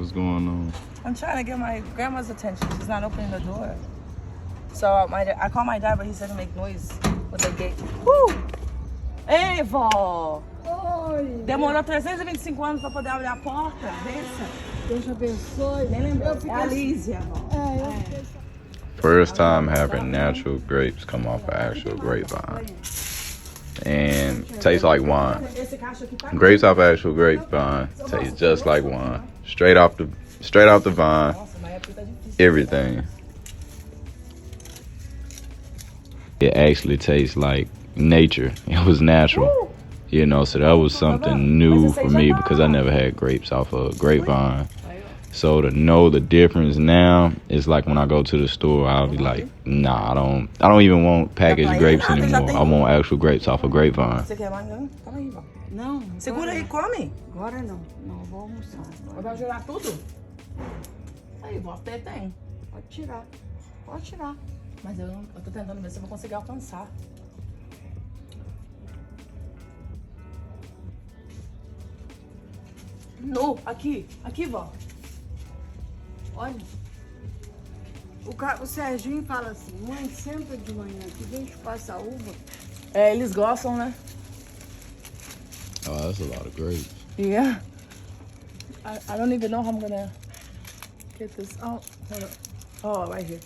What's going on? I'm trying to get my grandma's attention. She's not opening the door. So I called my dad, but he said to make noise with the gate. Ei, vó! Oi! Demorou 325 anos pra poder abrir a porta. Benção. Deus abençoe. Nem lembrou. É a Lísia, vó. First time having natural grapes come off an actual grapevine. And tastes like wine. Grapes off actual grapevine taste just like wine. Straight off the vine. Everything. It actually tastes like nature. It was natural. You know, so that was something new for me because I never had grapes off a grapevine. So to know the difference now, it's like when I go to the store, I'll be like, nah, I don't even want packaged grapes anymore. I want actual grapes off a grapevine. Você quer mais não? Calma aí, vó. Não. Segura aí, come. Agora não. Não, vou almoçar. Vai jurar tudo? Aí, vó, até tem. Pode tirar. Pode tirar. Mas eu tô tentando ver se eu vou conseguir alcançar. No, aqui, vó. Olha. O Serginho fala assim, mãe, senta de manhã que deixa passar uva. É, eles gostam, né? Oh, that's a lot of grapes. Yeah. I don't even know how I'm gonna get this out. Hold up. Oh, right here.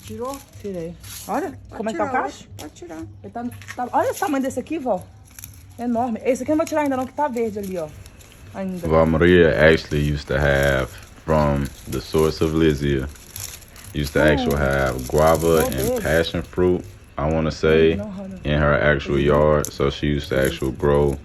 Tirou? Tirei. Olha, Pode como é que tá o tirar, cacho? Pode tirar. Ele olha o tamanho desse aqui, vó. Enorme. Esse aqui eu não vou tirar ainda não, que tá verde ali, ó. Ainda. Maria actually used to have, from the source of Lizia, used to actually have guava and passion fruit, I want to say, in her actual yard. So she used to actually grow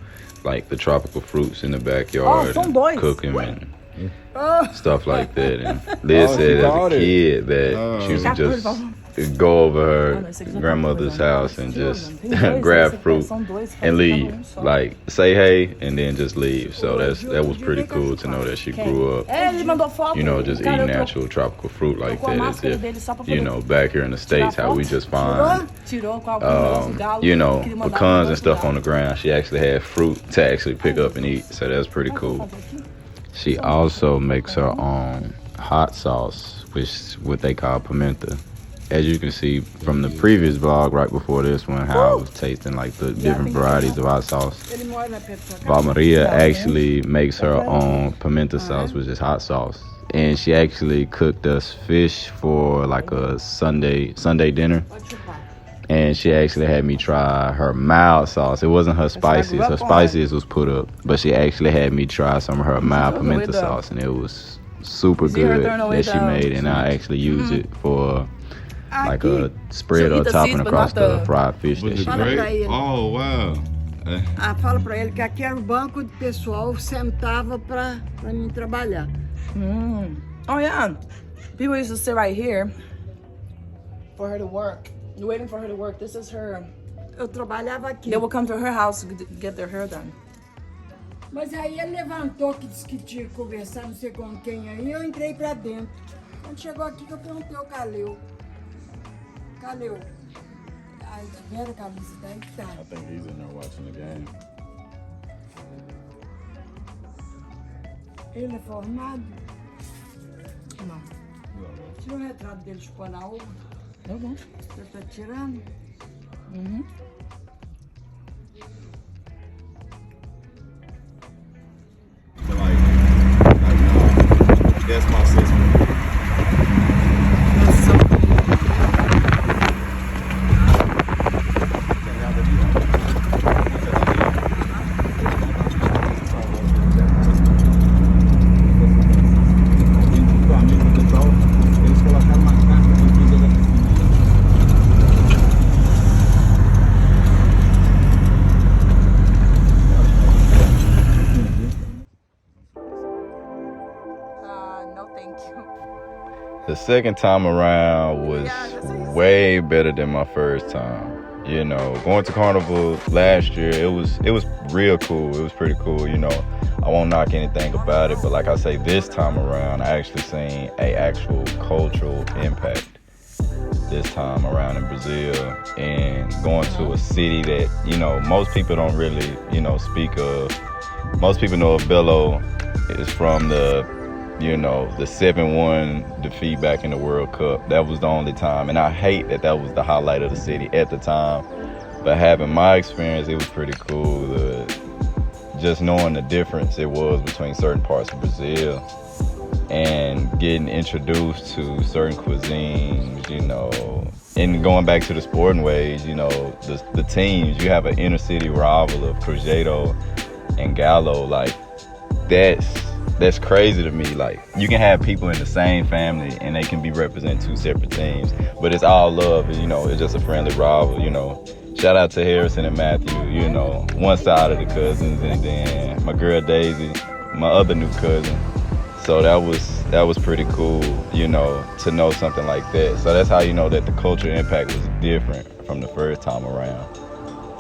like the tropical fruits in the backyard and cook them and stuff like that. And Liz said as a kid that she used to just go over her grandmother's house and just grab fruit and leave, like say hey and then just leave. So that was pretty cool to know that she grew up, you know, just eating natural tropical fruit like that, as if, you know, back here in the States how we just find you know, pecans and stuff on the ground. She actually had fruit to actually pick up and eat, so that's pretty cool. She also makes her own hot sauce, which is what they call pimenta. As you can see from the previous vlog right before this one, how I was tasting like the different varieties of hot sauce. Maria actually makes her own pimenta sauce, which is hot sauce. And she actually cooked us fish for like a Sunday dinner. And she actually had me try her mild sauce. It wasn't her spiciest. Her spiciest was put up. But she actually had me try some of her mild pimenta sauce. And it was super good that she made. And I actually used it for like a spread or topping across the fried fish that she made. Oh, wow. Fala pra ele que aqui era o banco do pessoal sentava pra mim trabalhar. Oh yeah. People used to sit right here for her to work. You're waiting for her to work. This is her. Eu trabalhava aqui. They will come to her house to get their hair done. Mas aí ele levantou que disse que tinha que conversar, não sei com quem aí, eu entrei pra dentro. Quando chegou aqui que eu perguntei o Caleu. Caleu. Aí tiveram a camisa daí que tá. I think he's in there watching the game. Ele é formado? Não. Tira o retrato dele chupando a uva. Tá bom. Você tá tirando? Uhum. That's my sister. That's so cool. The second time around was way better than my first time. You know, going to Carnival last year, it was real cool. It was pretty cool, you know. I won't knock anything about it, but like I say, this time around, I actually seen a actual cultural impact this time around in Brazil, and going to a city that, you know, most people don't really, you know, speak of most people know Belo is from the 7-1 defeat back in the World Cup. That was the only time, and I hate that was the highlight of the city at the time. But having my experience, it was pretty cool. Just knowing the difference it was between certain parts of Brazil and getting introduced to certain cuisines, and going back to the sporting ways, the teams. You have an inner city rival of Cruzeiro and Galo. Like, that's crazy to me. Like, you can have people in the same family and they can be representing two separate teams, but it's all love. It's just a friendly rival. Shout out to Harrison and Matthew. One side of the cousins, and then my girl Daisy, my other new cousin. So that was pretty cool, to know something like that. So that's how you know that the cultural impact was different from the first time around.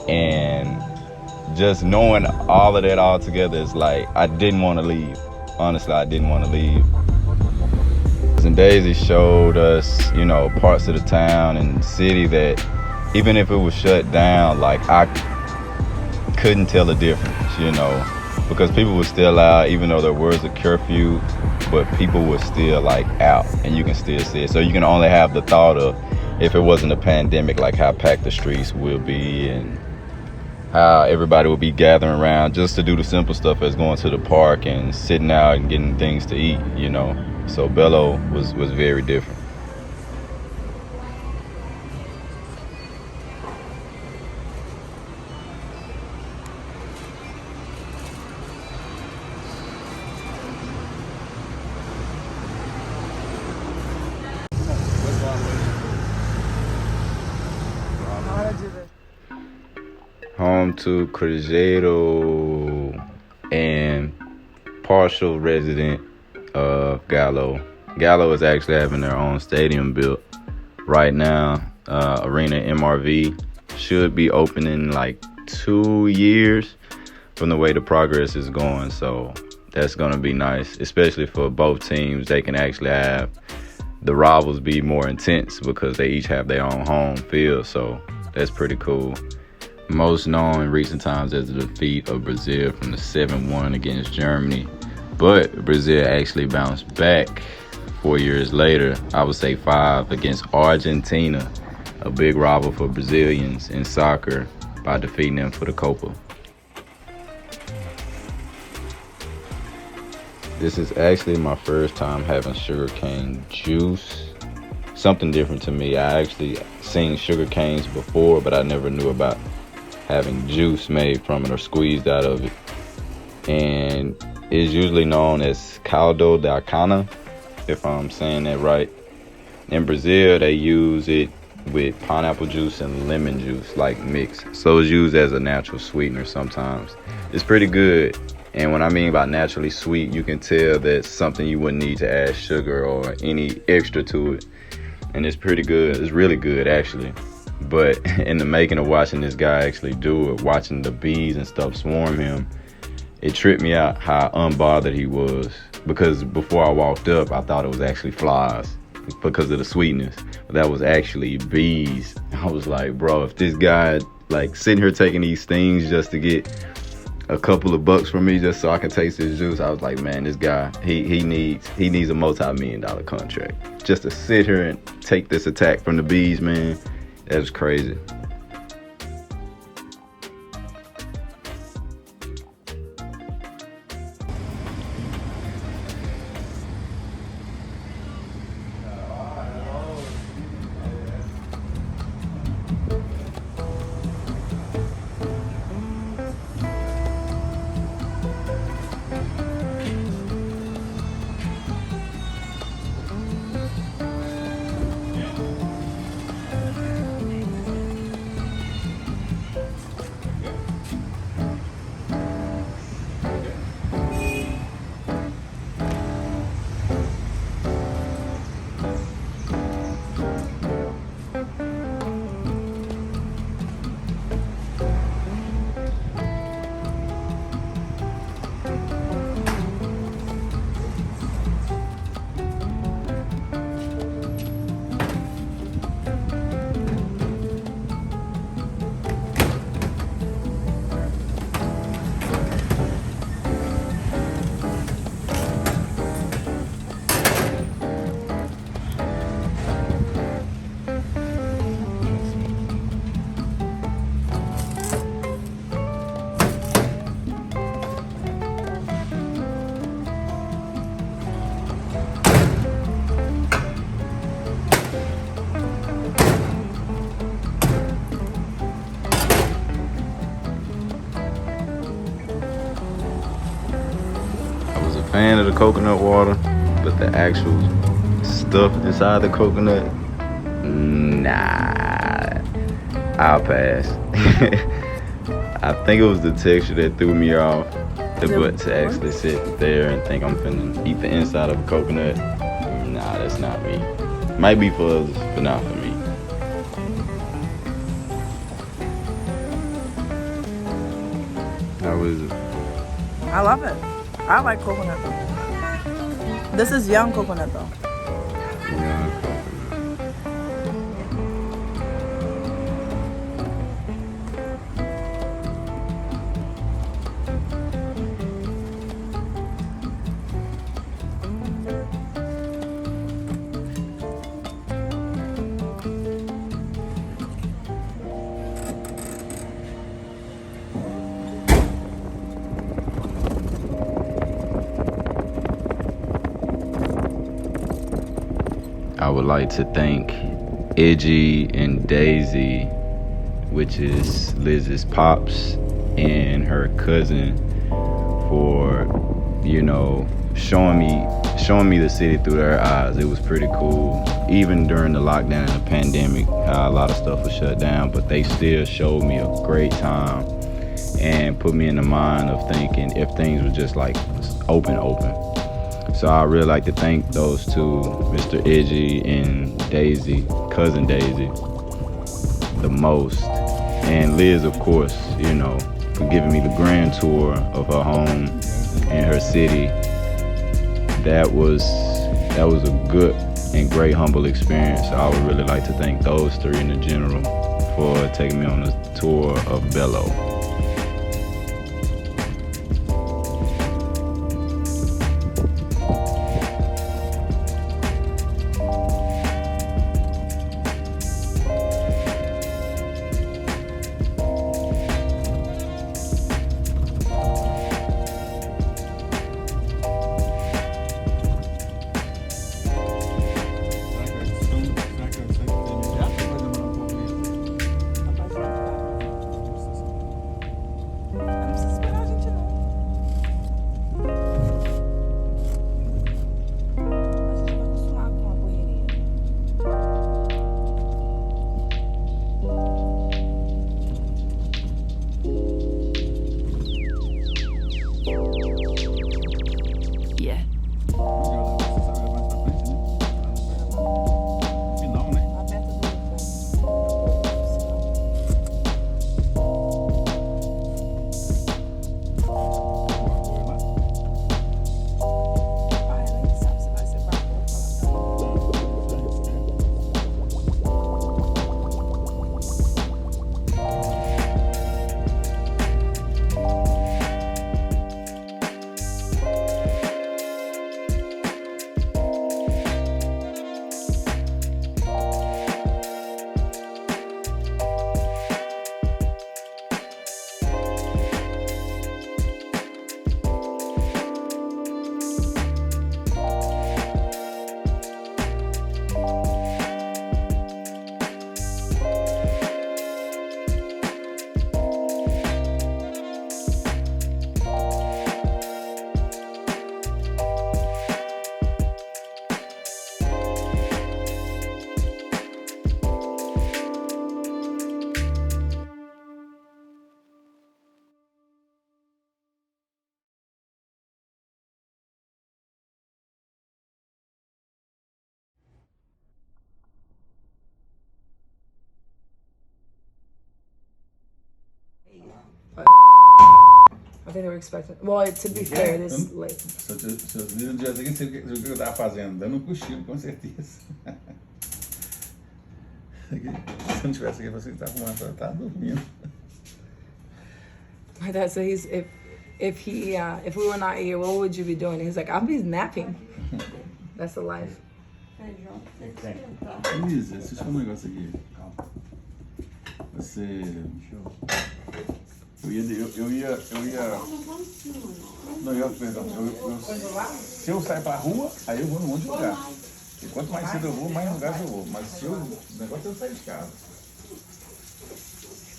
And just knowing all of that all together is like, I didn't want to leave. Honestly, I didn't want to leave. And Daisy showed us, parts of the town and city that even if it was shut down, like, I couldn't tell the difference, because people were still out, even though there was a curfew, but people were still like out, and you can still see it. So you can only have the thought of, if it wasn't a pandemic, like how packed the streets will be and how everybody will be gathering around just to do the simple stuff as going to the park and sitting out and getting things to eat, So Belo was very different. Home to Cruzeiro and partial resident of Galo. Galo is actually having their own stadium built right now. Arena MRV should be opening in like 2 years from the way the progress is going. So that's going to be nice, especially for both teams. They can actually have the rivals be more intense because they each have their own home field. So that's pretty cool. Most known in recent times as the defeat of Brazil from the 7-1 against Germany. But Brazil actually bounced back 4 years later, I would say 5, against Argentina, a big rival for Brazilians in soccer, by defeating them for the Copa. This is actually my first time having sugarcane juice. Something different to me. I actually seen sugar canes before, but I never knew about having juice made from it or squeezed out of it. And it's usually known as caldo da cana, if I'm saying that right. In Brazil, they use it with pineapple juice and lemon juice, like mixed. So it's used as a natural sweetener sometimes. It's pretty good. And when I mean by naturally sweet, you can tell that's something you wouldn't need to add sugar or any extra to it. And it's pretty good. It's really good, actually. But in the making of watching this guy actually do it, watching the bees and stuff swarm him, it tripped me out how unbothered he was. Because before I walked up, I thought it was actually flies because of the sweetness. But that was actually bees. I was like, bro, if this guy like sitting here taking these things just to get a couple of bucks from me just so I can taste his juice, I was like, man, this guy, he needs a multi-million-dollar contract just to sit here and take this attack from the bees, man. That was crazy. fan of the coconut water, but the actual stuff inside the coconut, nah, I'll pass. I think it was the texture that threw me off, but to actually sit there and think I'm finna eat the inside of a coconut, nah, that's not me. Might be for others, but not for me. How is it? I love it. I like coconut though. This is young coconut though. Yeah, coconut. I would like to thank Iggy and Daisy, which is Liz's pops and her cousin, for, you know, showing me the city through their eyes. It was pretty cool. Even during the lockdown and the pandemic, a lot of stuff was shut down, but they still showed me a great time and put me in the mind of thinking if things were just like open. So I really like to thank those two, Mr. Iggy and Daisy, cousin Daisy, the most. And Liz, of course, you know, for giving me the grand tour of her home and her city. That was a good and great humble experience. So I would really like to thank those three in the general for taking me on a tour of Belo. I think they were expecting. Well, to be fair, it is late. Se eu vi no dia seguinte, você viu o que eu tava fazendo? Dando um cochilo, com certeza. Se eu não tivesse aqui, você tá arrumando, eu tava dormindo. My dad said if we were not here, what would you be doing? He's like, I'll be napping. That's the life. Lisa, deixa eu te falar um negócio aqui. Você... Eu ia... Não, perdão. Se eu sair pra rua, aí eu vou num monte de lugar. E quanto mais cedo eu vou, mais lugares eu vou. Mas se eu... O negócio é eu sair de casa.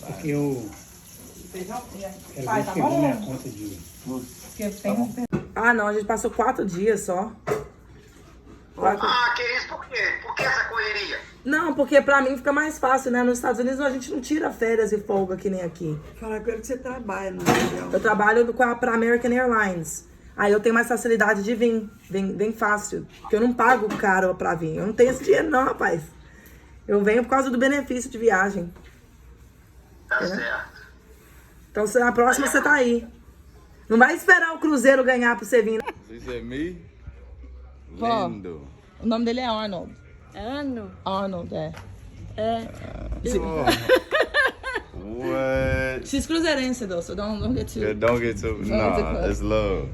Porque eu... Feijão? Quero ver se pegou minha conta de... Porque tem Ah, não, a gente passou 4 dias só. Ah, que isso por quê? Por que essa correria? Não, porque pra mim fica mais fácil, né? Nos Estados Unidos a gente não tira férias e folga que nem aqui. Fala com ele que você trabalha no avião. Eu trabalho pra American Airlines. Aí eu tenho mais facilidade de vir. Vem fácil. Porque eu não pago caro pra vir. Eu não tenho esse dinheiro não, rapaz. Eu venho por causa do benefício de viagem. Tá certo. Então na próxima você tá aí. Não vai esperar o Cruzeiro ganhar pra você vir. This is me. Vó. Lindo. O nome dele é Arnold. Ano? Arnold, é. What? She's cruzeirense, though, so don't get too... Don't get too. Nah, it's love.